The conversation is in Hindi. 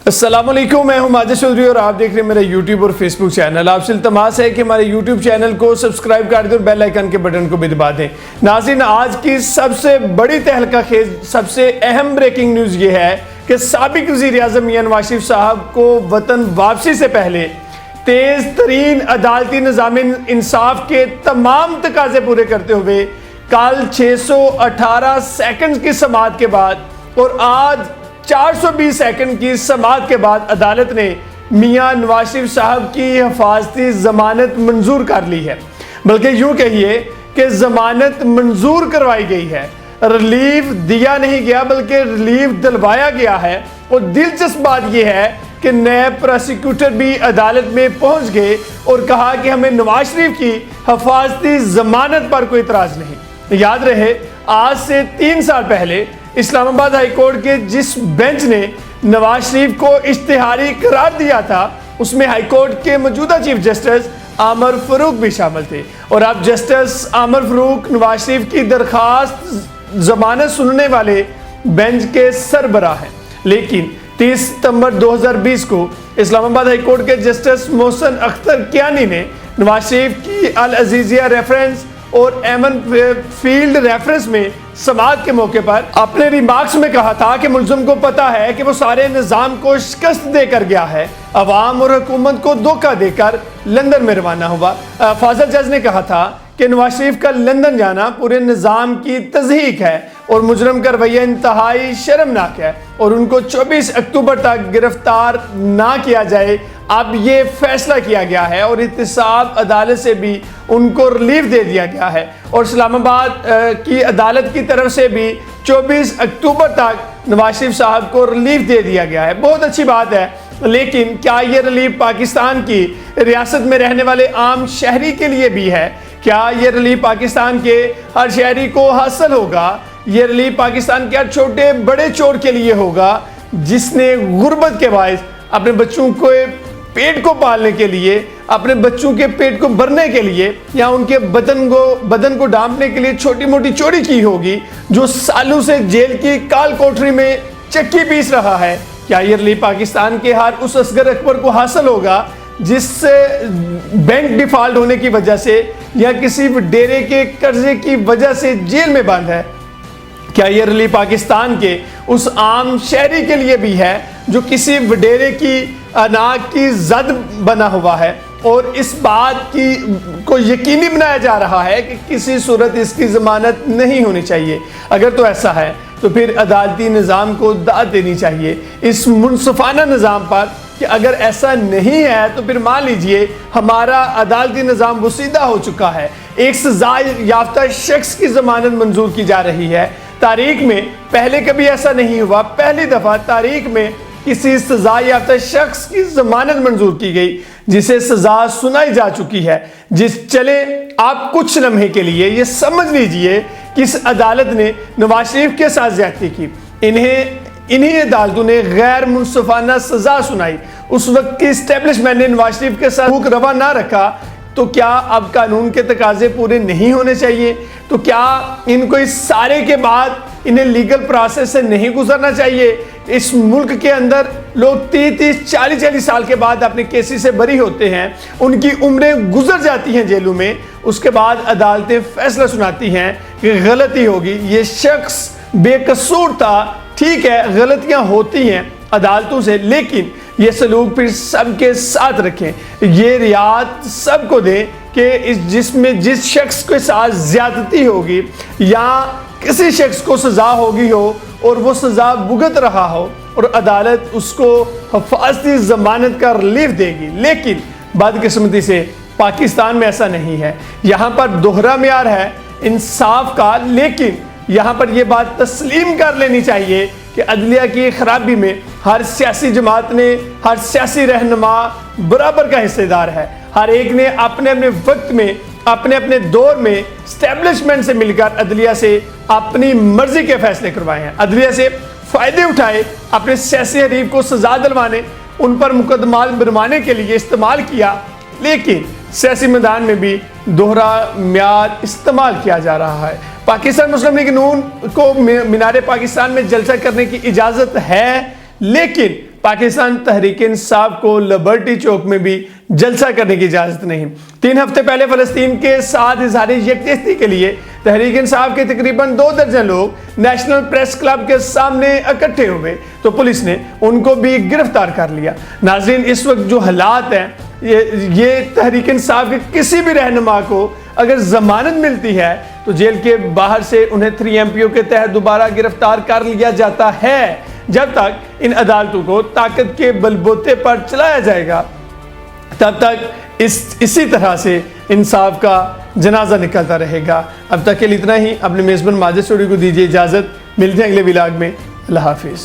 अस्सलामुअलैकुम, मैं हूं माजिद चौधरी और आप देख रहे हैं मेरा यूट्यूब और फेसबुक चैनल। आपसे इल्तमास है कि हमारे यूट्यूब चैनल को सब्सक्राइब कर दें और बेल आइकन के बटन को भी दबा दें। नाज़रीन, आज की सबसे बड़ी तहलका खेज सबसे अहम ब्रेकिंग न्यूज़ ये है कि साबिक वज़ीर-ए-आज़म मियां नवाज शरीफ साहब को वतन वापसी से पहले तेज़ तरीन अदालती निज़ाम इंसाफ के तमाम तकाजे पूरे करते हुए कल 618 सेकंड की समाअत के बाद और आज 420 सेकंड की समाअत के बाद अदालत ने मियां नवाज शरीफ साहब की हिफाजती जमानत मंजूर कर ली है। बल्कि यूं कहिए कि जमानत मंजूर करवाई गई है, रिलीफ दिया नहीं गया बल्कि रिलीफ दिलवाया गया है। और दिलचस्प बात यह है कि नए प्रोसिक्यूटर भी अदालत में पहुंच गए और कहा कि हमें नवाज शरीफ की हिफाजती जमानत पर कोई इतराज नहीं। याद रहे, आज से 3 साल पहले इस्लामाबाद हाई कोर्ट के जिस बेंच ने नवाज शरीफ को इश्तिहारी करार दिया था उसमें हाई कोर्ट के मौजूदा चीफ जस्टिस आमर फारूक भी शामिल थे। और अब जस्टिस आमर फारूक नवाज शरीफ की दरखास्त जमानत सुनने वाले बेंच के सरबराह हैं। लेकिन 30 सितंबर 2020 को इस्लामाबाद हाई कोर्ट के जस्टिस मोहसिन अख्तर कियानी ने नवाज शरीफ की अल अजीजिया रेफरेंस और एमन फील्ड रेफरेंस में समाअत के मौके पर अपने रिमार्क्स में कहा था कि मुल्ज़िम को पता है कि वो सारे निज़ाम को शिकस्त देकर गया है, अवाम और हुकूमत को धोखा देकर लंदन में रवाना हुआ। फाजल जज ने कहा था कि नवाज शरीफ का लंदन जाना पूरे निज़ाम की तज़हीक है और मुजरम का रवैया इंतहाई शर्मनाक है और उनको 24 अक्टूबर तक गिरफ्तार ना किया जाए। अब ये फैसला किया गया है और इत्तेसाब अदालत से भी उनको रिलीफ दे दिया गया है और इस्लामाबाद की अदालत की तरफ से भी 24 अक्टूबर तक नवाज शरीफ साहब को रिलीफ दे दिया गया है। बहुत अच्छी बात है, लेकिन क्या ये रिलीफ पाकिस्तान की रियासत में रहने वाले आम शहरी के लिए भी है? क्या ये रिलीफ पाकिस्तान के हर शहरी को हासिल होगा? ये रिलीफ पाकिस्तान के हर छोटे बड़े चोर के लिए होगा जिसने गुर्बत के बायस अपने बच्चों को पेट को पालने के लिए, अपने बच्चों के पेट को भरने के लिए या उनके बदन को ढांपने के लिए छोटी मोटी चोरी की होगी, जो सालों से जेल की काल कोठरी में चक्की पीस रहा है? क्या ये रिलीफ पाकिस्तान के हर उस असगर अकबर को हासिल होगा जिससे बैंक डिफॉल्ट होने की वजह से या किसी डेरे के कर्जे की वजह से जेल में बंद है? क्या ये रिलीफ पाकिस्तान के उस आम शहरी के लिए भी है जो किसी वडेरे की अनाज की जद बना हुआ है और इस बात की को यकीनी बनाया जा रहा है कि किसी सूरत इसकी जमानत नहीं होनी चाहिए? अगर तो ऐसा है तो फिर अदालती निज़ाम को दाद देनी चाहिए इस मुनसफाना निज़ाम पर कि अगर ऐसा नहीं है तो फिर मान लीजिए हमारा अदालती निज़ाम वसीदा हो चुका है। एक सजा याफ्ता शख्स की जमानत मंजूर की जा रही है। तारीख में पहले कभी ऐसा नहीं हुआ, पहली दफ़ा तारीख में किसी सजा याफ्ता शख्स की जमानत मंजूर की गई जिसे सजा सुनाई जा चुकी है। चले आप कुछ लम्हे के लिए ये समझ लीजिए कि इस अदालत ने नवाज शरीफ के साथ ज्यादती की, इन्हीं अदालतों ने गैर मुनसफाना सजा सुनाई। उस वक्त की इस्टेब्लिशमेंट ने नवाज शरीफ के साथ हुक रवा ना रखा, तो क्या अब कानून के तकाजे पूरे नहीं होने चाहिए? तो क्या इनको इस सारे के बाद इन्हें लीगल प्रोसेस से नहीं गुजरना चाहिए? इस मुल्क के अंदर लोग 30-30, 40-40 साल के बाद अपने केसेस से बरी होते हैं, उनकी उम्रें गुजर जाती हैं जेलों में, उसके बाद अदालतें फैसला सुनाती हैं कि गलती होगी, ये शख्स बेकसूर था। ठीक है, गलतियां होती हैं अदालतों से, लेकिन ये सलूक फिर सबके साथ रखें, ये रियायत सबको दें कि जिस शख्स के साथ ज्यादती होगी या किसी शख्स को सजा होगी हो और वो सजा भुगत रहा हो और अदालत उसको हिफाजती जमानत का रिलीफ देगी। लेकिन बदकिस्मती से पाकिस्तान में ऐसा नहीं है। यहाँ पर दोहरा मेयार है इंसाफ का, लेकिन यहाँ पर यह बात तस्लीम कर लेनी चाहिए कि अदलिया की खराबी में हर सियासी जमात ने, हर सियासी रहनुमा बराबर का हिस्सेदार है। हर एक ने अपने अपने वक्त में, अपने अपने दौर में एस्टेब्लिशमेंट से मिलकर अदलिया से अपनी मर्जी के फैसले करवाए हैं, अदलिया से फायदे उठाए, अपने सियासी हरीफ को सजा दिलवाने, उन पर मुकदमा बनवाने के लिए इस्तेमाल किया। लेकिन सियासी मैदान में भी दोहरा म्यार इस्तेमाल किया जा रहा है। पाकिस्तान मुस्लिम लीग नून को मीनारे पाकिस्तान में जलसा करने की इजाज़त है, लेकिन पाकिस्तान तहरीक इंसाफ को लिबर्टी चौक में भी जलसा करने की इजाजत नहीं। 3 हफ्ते पहले फलस्तीन के साथ इजहार यकजहती के लिए तहरीक इंसाफ के तकरीबन 2 दर्जन लोग नेशनल प्रेस क्लब के सामने इकट्ठे हुए तो पुलिस ने उनको भी गिरफ्तार कर लिया। नाज़रीन, इस वक्त जो हालात हैं, ये तहरीक इंसाफ के किसी भी रहनुमा को अगर जमानत मिलती है तो जेल के बाहर से उन्हें 3MPO के तहत दोबारा गिरफ्तार कर लिया जाता है। जब तक इन अदालतों को ताकत के बलबूते पर चलाया जाएगा तब तक इसी तरह से इंसाफ का जनाजा निकलता रहेगा। अब तक के लिए इतना ही। अपने मेज़बान माजिद चौधरी को दीजिए इजाज़त। मिलते हैं अगले व्लॉग में। अल्लाह हाफिज़।